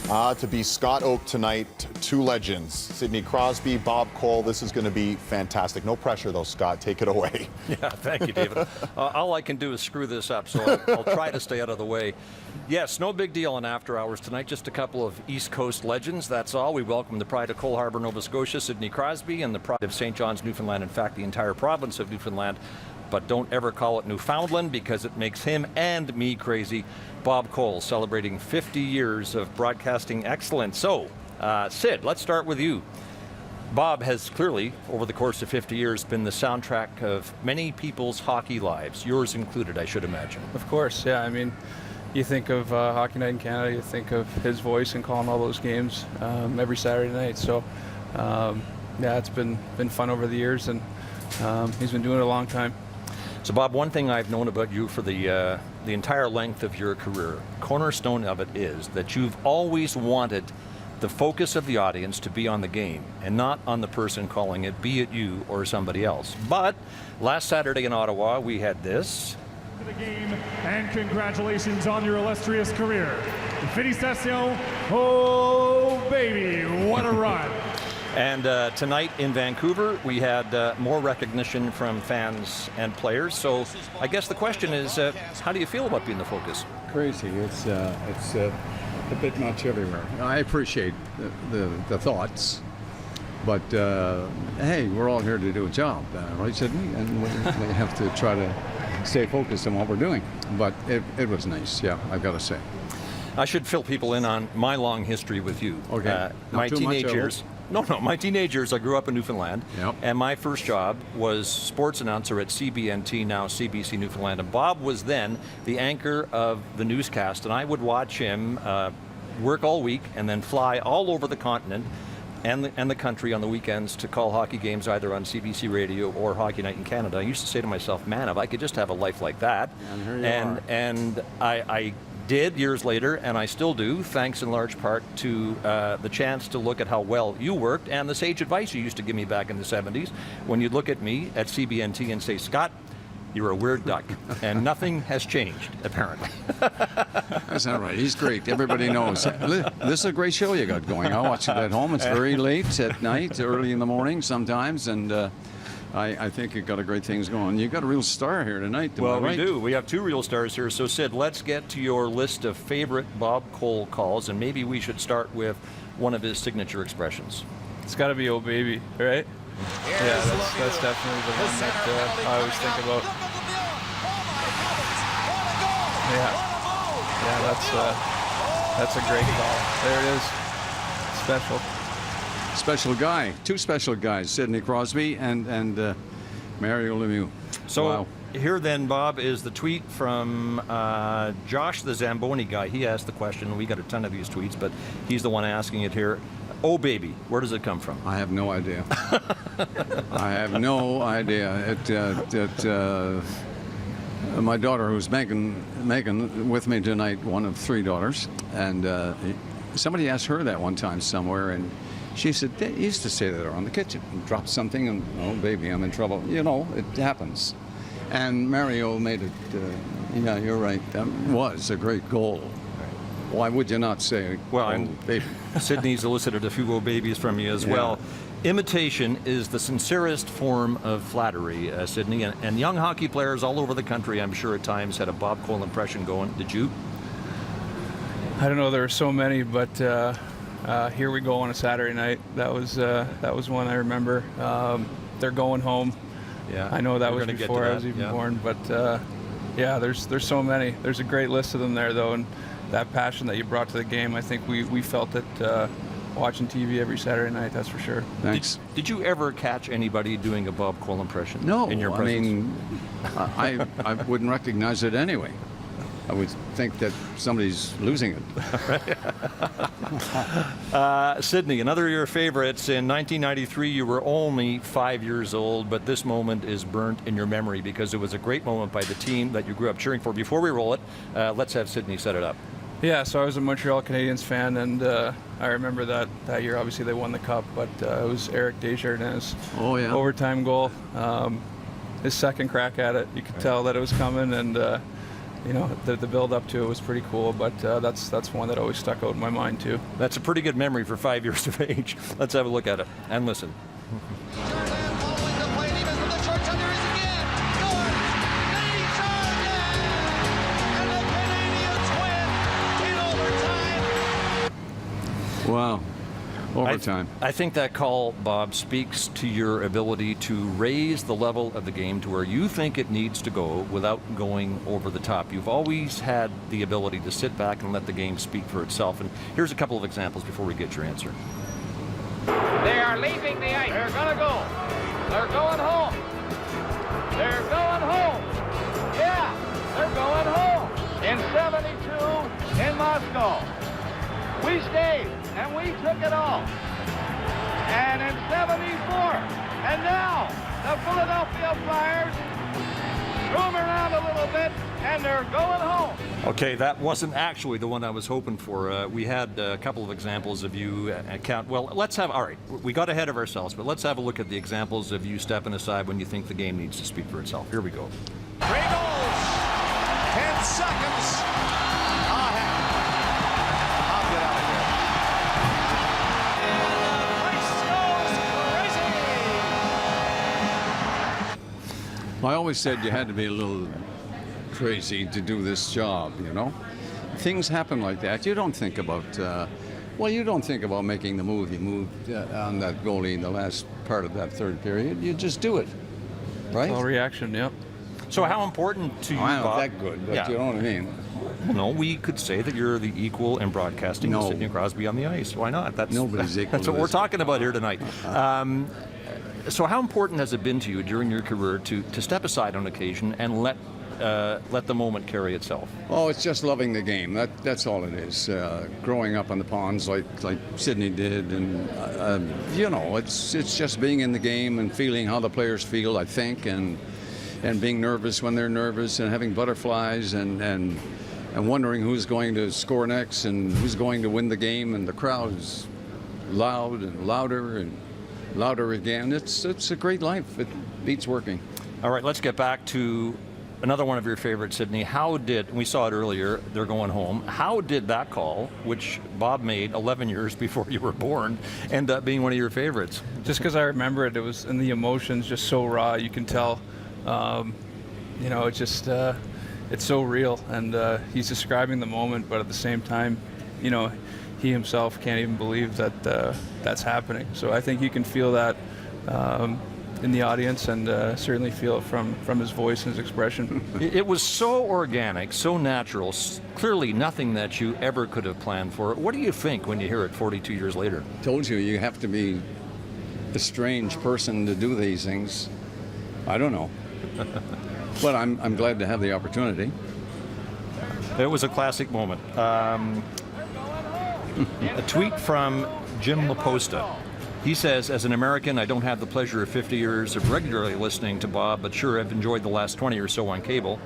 To be Scott Oak tonight, two legends, Sidney Crosby, Bob Cole. This is going to be fantastic. No pressure, though, Scott. Take it away. Yeah, thank you, David. All I can do is screw this up, so I'll try to stay out of the way. Yes, no big deal in After Hours tonight. Just a couple of East Coast legends, that's all. We welcome the pride of Cole Harbour, Nova Scotia, Sidney Crosby, and the pride of St. John's, Newfoundland. In fact, the entire province of Newfoundland. But don't ever call it Newfoundland because it makes him and me crazy. Bob Cole celebrating 50 years of broadcasting excellence. So, Sid, let's start with you. Bob has clearly, over the course of 50 years, been the soundtrack of many people's hockey lives, yours included, I should imagine. Of course, yeah. I mean, you think of Hockey Night in Canada, you think of his voice and calling all those games every Saturday night. So, yeah, it's been fun over the years, and he's been doing it a long time. So, Bob, one thing I've known about you for the entire length of your career, cornerstone of it is that you've always wanted the focus of the audience to be on the game and not on the person calling it, be it you or somebody else. But last Saturday in Ottawa, we had this. The game, and congratulations on your illustrious career. Félicitations, oh baby, what a run. And tonight in Vancouver, we had more recognition from fans and players. So I guess the question is, how do you feel about being the focus? Crazy. It's a bit much everywhere. I appreciate the thoughts, but hey, we're all here to do a job, right, Sidney? And we have to try to stay focused on what we're doing. But it was nice, yeah, I've got to say. I should fill people in on my long history with you. Okay. My teenage years. No, my teenage years, I grew up in Newfoundland, yep. And my first job was sports announcer at CBNT, now CBC Newfoundland. And Bob was then the anchor of the newscast, and I would watch him work all week and then fly all over the continent and the country on the weekends to call hockey games either on CBC Radio or Hockey Night in Canada. I used to say to myself, man, if I could just have a life like that. And here you are. And I did years later, and I still do, thanks in large part to the chance to look at how well you worked and the sage advice you used to give me back in the 70s when you'd look at me at CBNT and say, Scott, you're a weird duck, and nothing has changed, apparently. That's not right. He's great. Everybody knows. This is a great show you got going. I watch it at home. It's very late at night, early in the morning sometimes, and I think you've got a great things going. You've got a real star here tonight. Well, right? We do. We have two real stars here. So, Sid, let's get to your list of favorite Bob Cole calls, and maybe we should start with one of his signature expressions. It's got to be "Oh Baby," right? Yeah, that's definitely the one that I always think about. Yeah, that's a great call. There it is. Special. Special guy. Two special guys, Sidney Crosby and Mario Lemieux. So wow. Here then, Bob, is the tweet from Josh the Zamboni guy. He asked the question. We got a ton of these tweets, but he's the one asking it here. Oh, baby, where does it come from? I have no idea. I have no idea. My daughter, who's Megan, with me tonight, one of three daughters, and somebody asked her that one time somewhere, and she said, they used to say that around the kitchen. Drop something and, oh, baby, I'm in trouble. You know, it happens. And Mario made it, yeah, you're right, that was a great goal. Why would you not say, well, oh, baby? Sydney's elicited a few "oh babies" from you as well. Imitation is the sincerest form of flattery, Sidney, and young hockey players all over the country, I'm sure at times, had a Bob Cole impression going. Did you? I don't know, there were so many, but Here We Go on a Saturday night, that was one I remember. They're Going Home. Yeah, I know that was before I was even born, but yeah, there's so many. There's a great list of them there, though, and that passion that you brought to the game, I think we felt it watching TV every Saturday night, that's for sure. Thanks. Did you ever catch anybody doing a Bob Cole impression? No, in your presence? I mean, I wouldn't recognize it anyway. I would think that somebody's losing it. Sidney, another of your favorites. In 1993, you were only 5 years old, but this moment is burnt in your memory because it was a great moment by the team that you grew up cheering for. Before we roll it, let's have Sidney set it up. Yeah, so I was a Montreal Canadiens fan, and I remember that year, obviously they won the cup, but it was Eric Desjardins' overtime goal. His second crack at it, you could tell that it was coming, and the build up to it was pretty cool, but that's one that always stuck out in my mind too. That's a pretty good memory for 5 years of age. Let's have a look at it and listen. Wow. Overtime. I think that call, Bob, speaks to your ability to raise the level of the game to where you think it needs to go without going over the top. You've always had the ability to sit back and let the game speak for itself. And here's a couple of examples before we get your answer. They are leaving the ice. They're going to go. They're going home. They're going home. Yeah, they're going home. In 72 in Moscow. We stayed, and we took it all. And in 74, and now the Philadelphia Flyers threw them around a little bit, and they're going home. Okay, that wasn't actually the one I was hoping for. We had a couple of examples of you all right, we got ahead of ourselves, but let's have a look at the examples of you stepping aside when you think the game needs to speak for itself. Here we go. 3 goals, 10 seconds. I always said you had to be a little crazy to do this job, Things happen like that. You don't think about, you don't think about making the move. You moved on that goalie in the last part of that third period. You just do it, right? All reaction, yep. So how important to you, I'm not Bob? that good, but Yeah. you know what I mean. Well, no, we could say that you're the equal in broadcasting to No. Sidney Crosby on the ice. Why not? Nobody's equal That's to what we're this. talking about here tonight. So how important has it been to you during your career to step aside on occasion and let the moment carry itself? Oh, it's just loving the game. That's all it is. Growing up on the ponds like Sidney did, and it's just being in the game and feeling how the players feel. I think, and being nervous when they're nervous, and having butterflies, and wondering who's going to score next and who's going to win the game, and the crowd is loud and louder again. It's a great life. It beats working. All right, let's get back to another one of your favorites, Sidney. We saw it earlier, they're going home. How did that call, which Bob made 11 years before you were born, end up being one of your favorites? Just because I remember it, it was, and the emotions just so raw. You can tell, it's so real, and he's describing the moment, but at the same time, he himself can't even believe that that's happening. So I think you can feel that in the audience, and certainly feel it from his voice and his expression. It was so organic, so natural, clearly nothing that you ever could have planned for. What do you think when you hear it 42 years later? Told you have to be a strange person to do these things. I don't know. But I'm glad to have the opportunity. It was a classic moment. A tweet from Jim LaPosta. He says, as an American, I don't have the pleasure of 50 years of regularly listening to Bob, but sure have enjoyed the last 20 or so on cable.